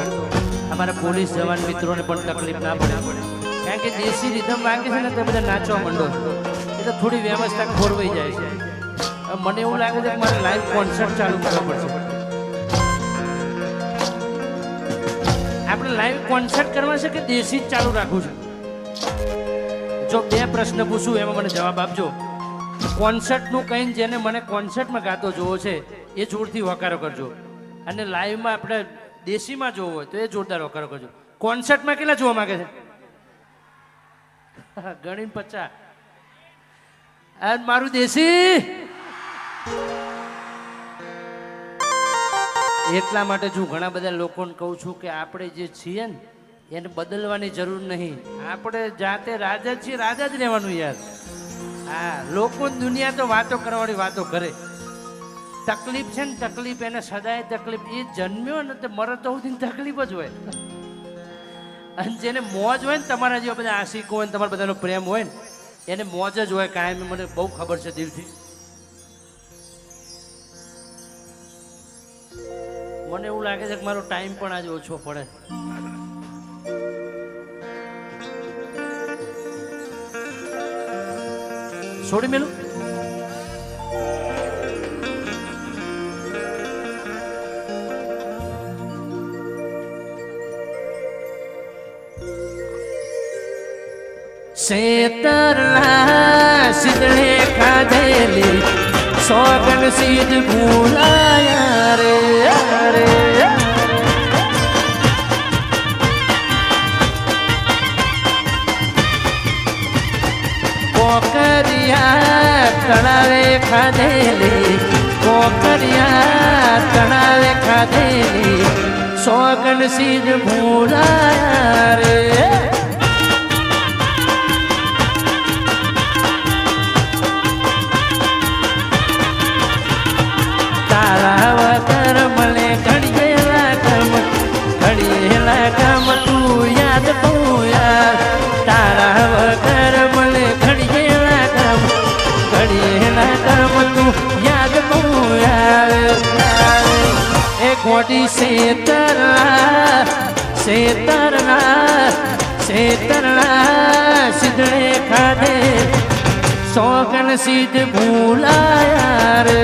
અમારા પોલીસ જવાન મિત્રોને પણ તકલીફ ના પડે, કારણ કે દેશી રીધમ વાગે છે ને તે બધા નાચવા માંડો એટલે થોડી વ્યવસ્થા ખોરવાઈ જાય છે. મને એવું લાગે છે કે મારે લાઈવ કોન્સર્ટ ચાલુ કરવા પડશે. આપણે લાઈવ કોન્સર્ટ કરવા છે કે દેશી જ ચાલુ રાખવું છે? જો 2 પ્રશ્ન પૂછું એમાં મને જવાબ આપજો. કોન્સર્ટનું કહીને જેને મને કોન્સર્ટમાં ગાતો જોવો છે એ જોરથી વકારો કરજો, અને લાઈવમાં આપણે દેશીમાં જોવો હોય તો એ જોરદાર વકારો કરજો. કોન્સર્ટમાં કેટલા જોવા માંગે છે? ગણીને 50. આ મારું દેશી. એટલા માટે જો ઘણા બધા લોકોને કહું છું કે આપણે જે છીએ ને એને બદલવાની જરૂર નહીં, આપણે જાતે રાજા છીએ, રાજા જ રહેવાનું યાર. હા, લોકો દુનિયા તો વાતો કરવાની વાતો કરે, તકલીફ છે ને તકલીફ એને સદાય તકલીફ, એ જન્મ્યો ને તે મરે તો સુધી તકલીફ જ હોય. અને જેને મોજ હોય ને, તમારા જેવા બધા આશિકો હોય ને તમારા બધાનો પ્રેમ હોય ને એને મોજ જ હોય કાયમ. મને બહુ ખબર છે દિલથી. મને એવું લાગે છે કે મારો ટાઈમ પણ આજે ઓછો પડે. છોડી મેલું શેતરના સિદડે ખાધેલી સોગન સીધ ભૂલાયા રે રે કોકરિયા તળાવે ખાધેલી કોકરિયા તળાવે ખાધેલી સોગન સીધ ભૂલાયા રે તારા વગર મને ઘડીએલા કામ તું યાદ કહું યાર તારા વગર મને ઘડીએલા કામ તું યાદ કહું યાર એ ગોડી શેતરના સિદ્ધડે ખાધે સોગન સીધ ભૂલાયા રે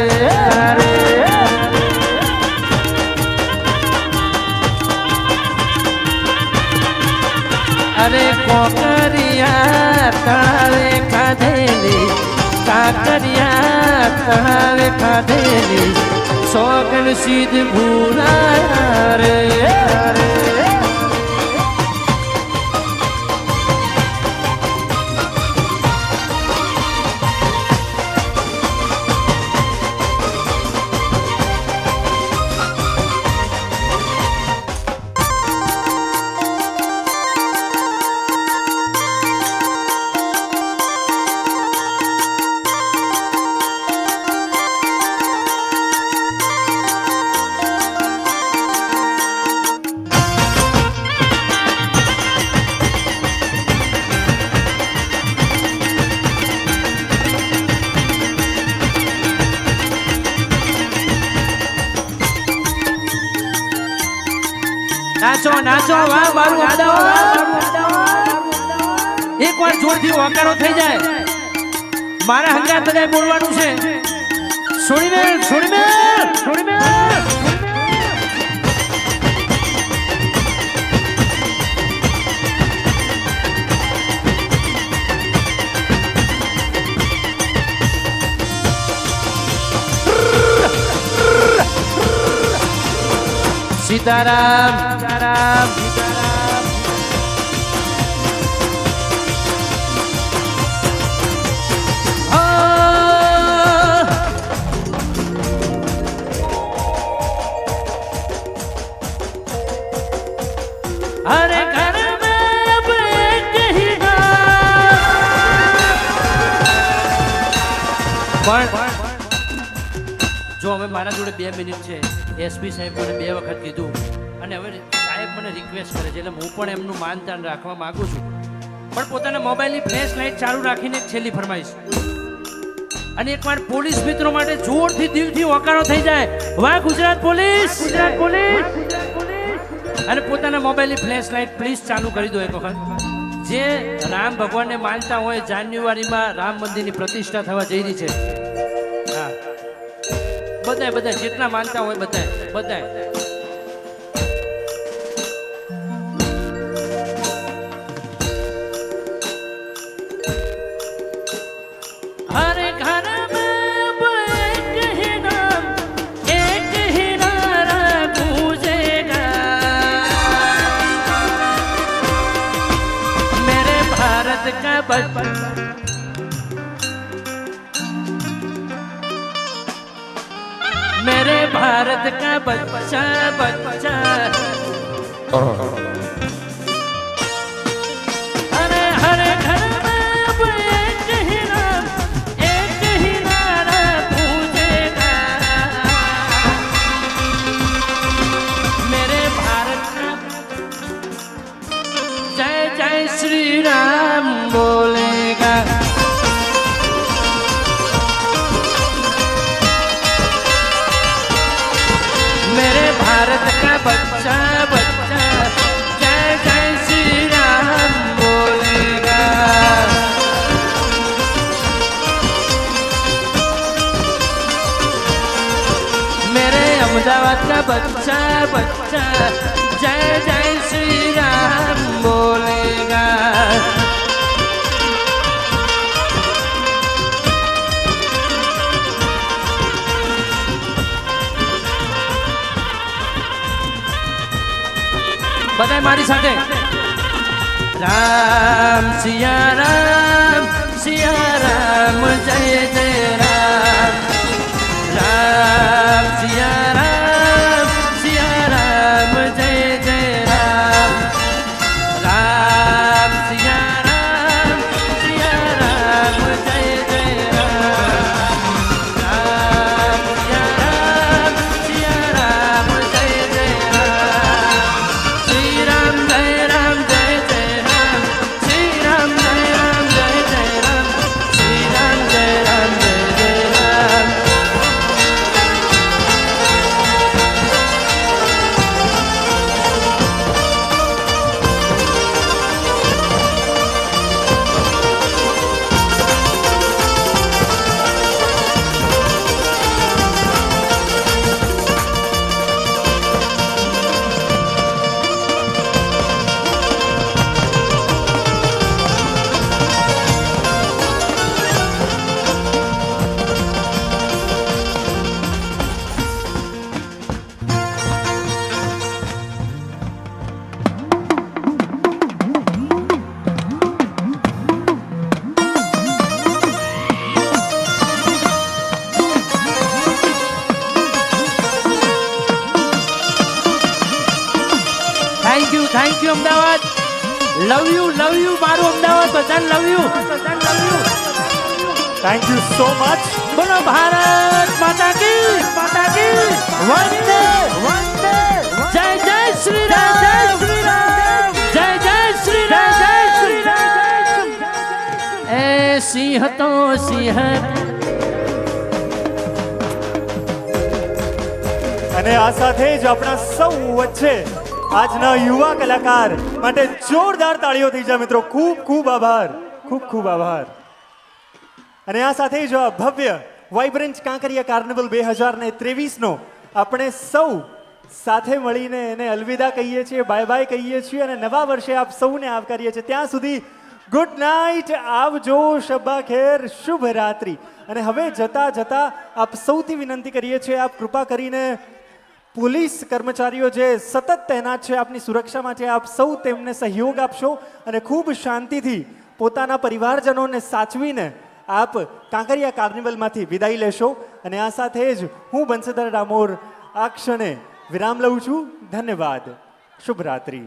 અરે કોકરિયા તળાવે ખાધેલી કાકરિયા તળાવે ખાધેલી સોગન સીધ ભૂલાયા રે નાચો નાચો વાહ મારું અમદાવાદ એક વાર જોરથી ઓકારો થઈ જાય મારા હંગાત બધાય બોલવાનું છે છોડી મે સીતારામ સીતારામ અરે ઘર પણ જો હવે મારા જોડે 2 મિનિટ છે એસપી સાહેબ મને 2 વખત કીધું અને હવે સાહેબ મને રિક્વેસ્ટ કરે છે એટલે હું પણ એમનું માનતાન રાખવા માંગુ છું પણ પોતાના મોબાઈલની ફ્લેશ લાઇટ ચાલુ રાખીને એક છેલ્લી ફરમાઈશ અને એકવાર પોલીસ મિત્રો માટે જોરથી દિલથી ઓકારો થઈ જાય વાહ ગુજરાત પોલીસ અને પોતાના મોબાઈલની ફ્લેશ લાઇટ પ્લીઝ ચાલુ કરી દો એક વખત જે રામ ભગવાનને માનતા હોય જાન્યુઆરીમાં રામ મંદિરની પ્રતિષ્ઠા થવા જઈ રહી છે હા બધા જેટલા માનતા હોય બધા હરે ઘર એક ही नारा गूंजेगा मेरे भारत का मेरे भारत का बच्चा अरे हरे घर में अब एक ही नारा गूंजेगा मेरे भारत का जय जय श्री राम बोलेगा मेरे भारत का बच्चा जय जय श्री राम बोलेगा मेरे अहमदाबाद का बच्चा जय जय श्री राम बोलेगा બધાય મારી સાથે રામ સિયા રામ જય જય રામ રામ સિયા રામ જય જય રામ રામ સિયા રામ જય જય રામ રામ સિયા રામ જય જય રામ શ્રી રામ જય રામ જય જય રામ શ્રી રામ જય રામ જય જય રામ શ્રી રામ જય રામ જય જય Ram thank you Ahmedabad love you મારું અમદાવાદ બધાને love you thank you so much. બોલો ભારત માતા કી વંદે જય જય શ્રી રામ જય શ્રી રામ જય જય શ્રી રામ જય શ્રી રામ એ સિંહ તો સિંહ અને આ સાથે જ આપણા સૌ વચ્ચે આજના યુવા કલાકાર માટે જોરદાર તાળીઓ થઈ જાય મિત્રો. ખૂબ ખૂબ આભાર, ખૂબ આભાર. અને આ સાથે જ આ ભવ્ય વાઇબ્રન્ટ કાંકરિયા કાર્નિવલ 2023નો આપણે સૌ સાથે મળીને એને અલવિદા કહીએ છીએ, બાય બાય કહીએ છીએ અને નવા વર્ષે આપ સૌને આવકારીએ છીએ. ત્યાં સુધી ગુડ નાઇટ, આવજો, શબ્બા ખેર, શુભ રાત્રિ. અને હવે જતા આપ સૌથી વિનંતી કરીએ છીએ, આપ કૃપા કરીને પોલીસ કર્મચારીઓ જે સતત તૈનાત છે આપની સુરક્ષા માટે, આપ સૌ તેમને સહયોગ આપશો અને ખૂબ શાંતિથી પોતાના પરિવારજનોને સાચવીને આપ કાંકરિયા કાર્નિવલમાંથી વિદાય લેશો. અને આ સાથે જ હું બંસીધર ડામોર આ ક્ષણે વિરામ લઉં છું. ધન્યવાદ. શુભ રાત્રિ.